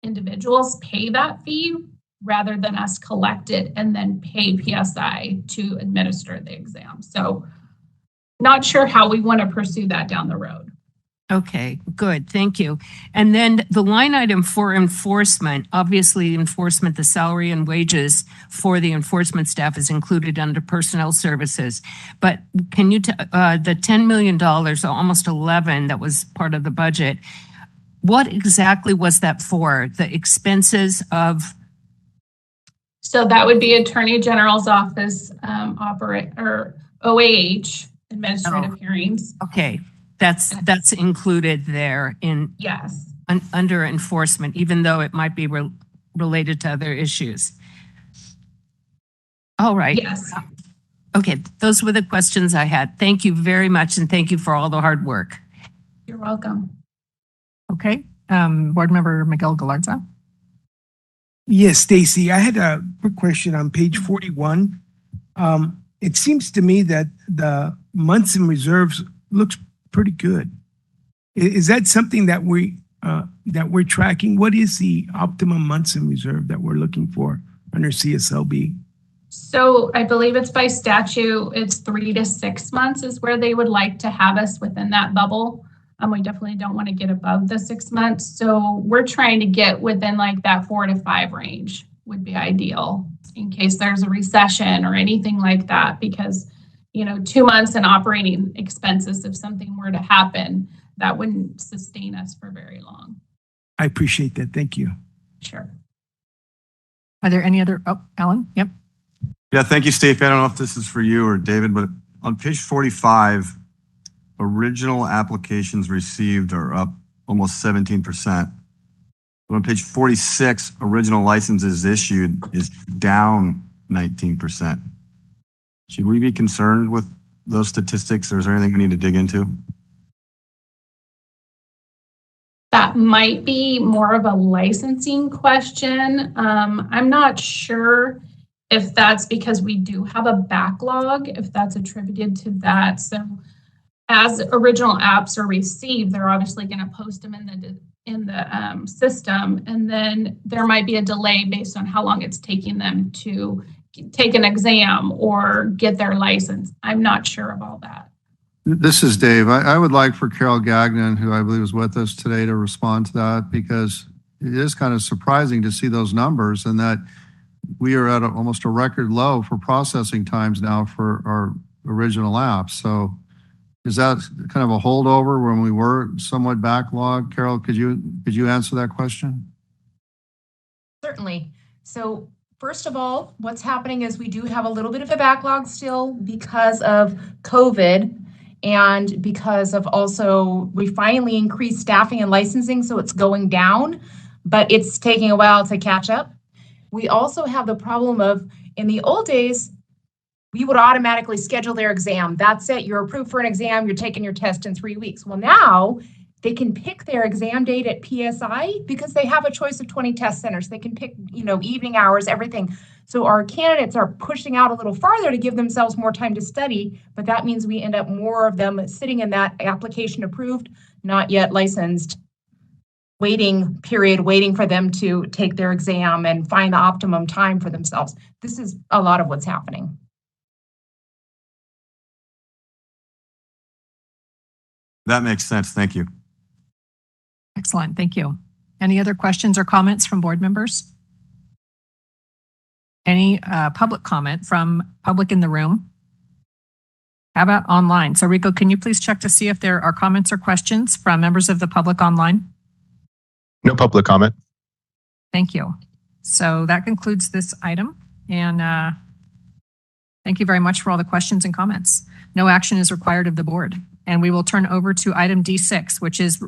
individuals pay that fee rather than us collect it and then pay PSI to administer the exam. So not sure how we want to pursue that down the road. Okay, good. Thank you. And then the line item for enforcement, obviously enforcement, the salary and wages for the enforcement staff is included under personnel services. But can you, the $10 million, almost 11 that was part of the budget, what exactly was that for? The expenses of? So that would be Attorney General's Office, OAH, administrative hearings. Okay. That's included there in yes under enforcement, even though it might be related to other issues. All right. Yes. Okay, those were the questions I had. Thank you very much, and thank you for all the hard work. You're welcome. Okay, Board Member Miguel Galarza. Yes, Stacy, I had a quick question on page 41. It seems to me that the months in reserves looks pretty good. Is that something that we're tracking? What is the optimum months in reserve that we're looking for under CSLB? So I believe it's by statute, it's 3 to 6 months is where they would like to have us within that bubble. We definitely don't want to get above the 6 months. So we're trying to get within like that 4 to 5 range would be ideal in case there's a recession or anything like that, because, 2 months in operating expenses, if something were to happen, that wouldn't sustain us for very long. I appreciate that. Thank you. Sure. Are there any other, Alan? Yep. Yeah, thank you, Steve. I don't know if this is for you or David, but on page 45, original applications received are up almost 17%. But on page 46, original licenses issued is down 19%. Should we be concerned with those statistics, or is there anything we need to dig into? That might be more of a licensing question. I'm not sure if that's because we do have a backlog, if that's attributed to that. So as original apps are received, they're obviously going to post them in the system, and then there might be a delay based on how long it's taking them to take an exam or get their license. I'm not sure of all that. This is Dave. I would like for Carol Gagnon, who I believe is with us today, to respond to that, because it is kind of surprising to see those numbers and that we are at almost a record low for processing times now for our original apps. So is that kind of a holdover when we were somewhat backlogged? Carol, could you answer that question? Certainly. So first of all, what's happening is we do have a little bit of a backlog still because of COVID and because of also we finally increased staffing and licensing, so it's going down, but it's taking a while to catch up. We also have the problem of, in the old days, we would automatically schedule their exam. That's it. You're approved for an exam. You're taking your test in 3 weeks. Well, now they can pick their exam date at PSI because they have a choice of 20 test centers. They can pick, evening hours, everything. So our candidates are pushing out a little farther to give themselves more time to study, but that means we end up more of them sitting in that application approved, not yet licensed, waiting period, waiting for them to take their exam and find the optimum time for themselves. This is a lot of what's happening. That makes sense. Thank you. Excellent. Thank you. Any other questions or comments from board members? Any public comment from public in the room? How about online? So Rico, can you please check to see if there are comments or questions from members of the public online? No public comment. Thank you. So that concludes this item. And thank you very much for all the questions and comments. No action is required of the board. And we will turn over to item D6, which is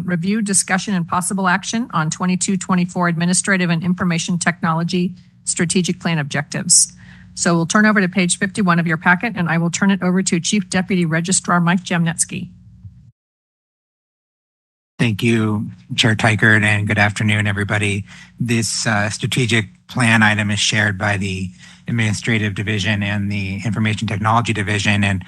review, discussion, and possible action on 22-24 Administrative and Information Technology Strategic Plan Objectives. So we'll turn over to page 51 of your packet, and I will turn it over to Chief Deputy Registrar Mike Jamnetsky. Thank you, Chair Teichert, and good afternoon, everybody. This strategic plan item is shared by the Administrative Division and the Information Technology Division, and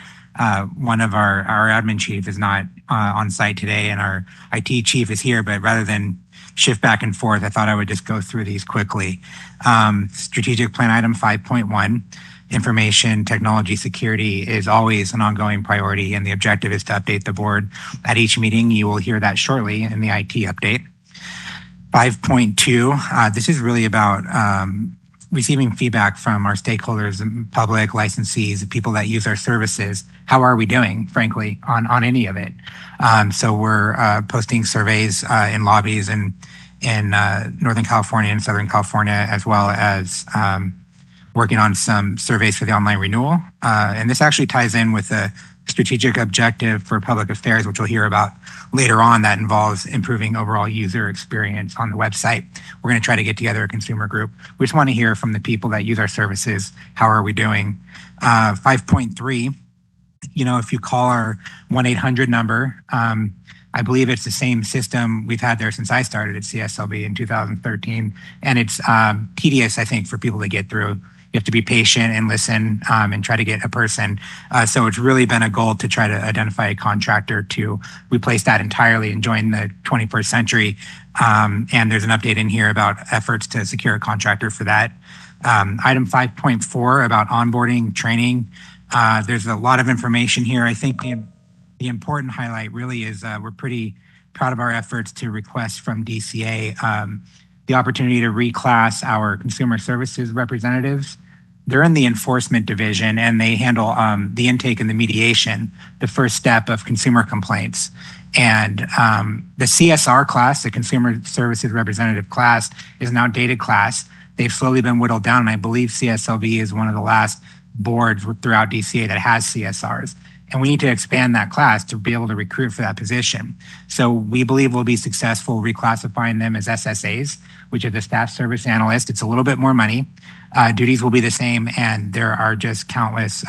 one of our admin chief is not on site today, and our IT chief is here, but rather than shift back and forth, I thought I would just go through these quickly. Strategic plan item 5.1, information technology security is always an ongoing priority, and the objective is to update the board at each meeting. You will hear that shortly in the IT update. 5.2, this is really about receiving feedback from our stakeholders, public licensees, people that use our services. How are we doing, frankly, on any of it? So we're posting surveys in lobbies in Northern California and Southern California, as well as working on some surveys for the online renewal. And this actually ties in with the strategic objective for public affairs, which we'll hear about later on, that involves improving overall user experience on the website. We're going to try to get together a consumer group. We just want to hear from the people that use our services. How are we doing? 5.3, if you call our 1-800 number, I believe it's the same system we've had there since I started at CSLB in 2013. And it's tedious, I think, for people to get through. You have to be patient and listen and try to get a person. So it's really been a goal to try to identify a contractor to replace that entirely and join the 21st century. And there's an update in here about efforts to secure a contractor for that. Item 5.4 about onboarding, training. There's a lot of information here. I think the important highlight really is we're pretty proud of our efforts to request from DCA the opportunity to reclass our consumer services representatives. They're in the enforcement division and they handle the intake and the mediation, the first step of consumer complaints. And the CSR class, the consumer services representative class, is an outdated class. They've slowly been whittled down, and I believe CSLB is one of the last boards throughout DCA that has CSRs. And we need to expand that class to be able to recruit for that position. So we believe we'll be successful reclassifying them as SSAs, which are the staff service analyst. It's a little bit more money. Duties will be the same, and there are just countless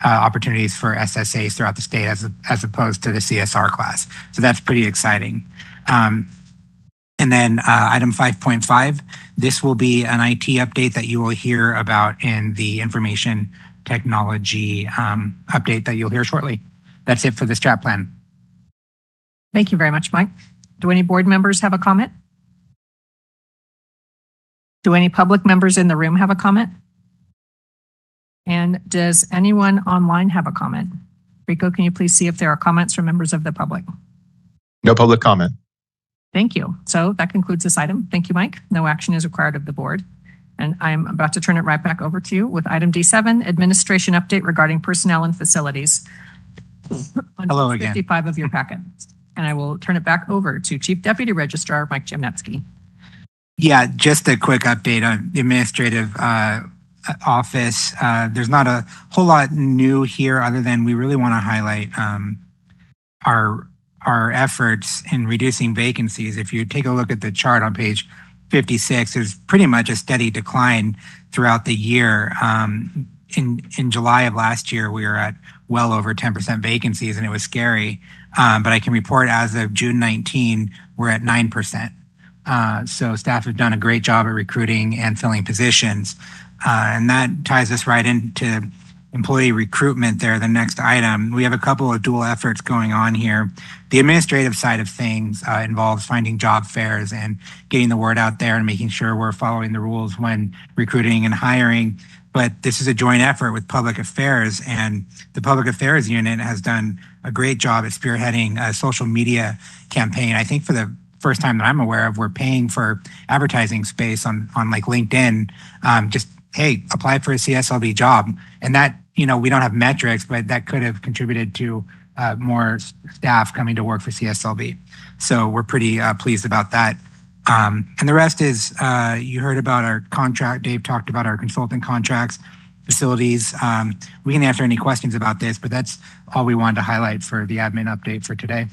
opportunities for SSAs throughout the state as opposed to the CSR class. So that's pretty exciting. And then item 5.5, this will be an IT update that you will hear about in the information technology update that you'll hear shortly. That's it for the strat plan. Thank you very much, Mike. Do any board members have a comment? Do any public members in the room have a comment? And does anyone online have a comment? Rico, can you please see if there are comments from members of the public? No public comment. Thank you. So that concludes this item. Thank you, Mike. No action is required of the board. And I'm about to turn it right back over to you with item D7, administration update regarding personnel and facilities. Hello again. 55 of your packet. And I will turn it back over to Chief Deputy Registrar Mike Jamnetsky. Yeah, just a quick update on the administrative office. There's not a whole lot new here other than we really want to highlight our efforts in reducing vacancies. If you take a look at the chart on page 56, there's pretty much a steady decline throughout the year. In July of last year, we were at well over 10% vacancies, and it was scary. But I can report as of June 19, we're at 9%. So staff have done a great job at recruiting and filling positions. And that ties us right into employee recruitment there, the next item. We have a couple of dual efforts going on here. The administrative side of things involves finding job fairs and getting the word out there and making sure we're following the rules when recruiting and hiring. But this is a joint effort with public affairs, and the public affairs unit has done a great job at spearheading a social media campaign. I think for the first time that I'm aware of, we're paying for advertising space on like LinkedIn. Just, hey, apply for a CSLB job. And that, we don't have metrics, but that could have contributed to more staff coming to work for CSLB. So we're pretty pleased about that. And the rest is, you heard about our contract. Dave talked about our consultant contracts, facilities. We can answer any questions about this, but that's all we wanted to highlight for the admin update for today.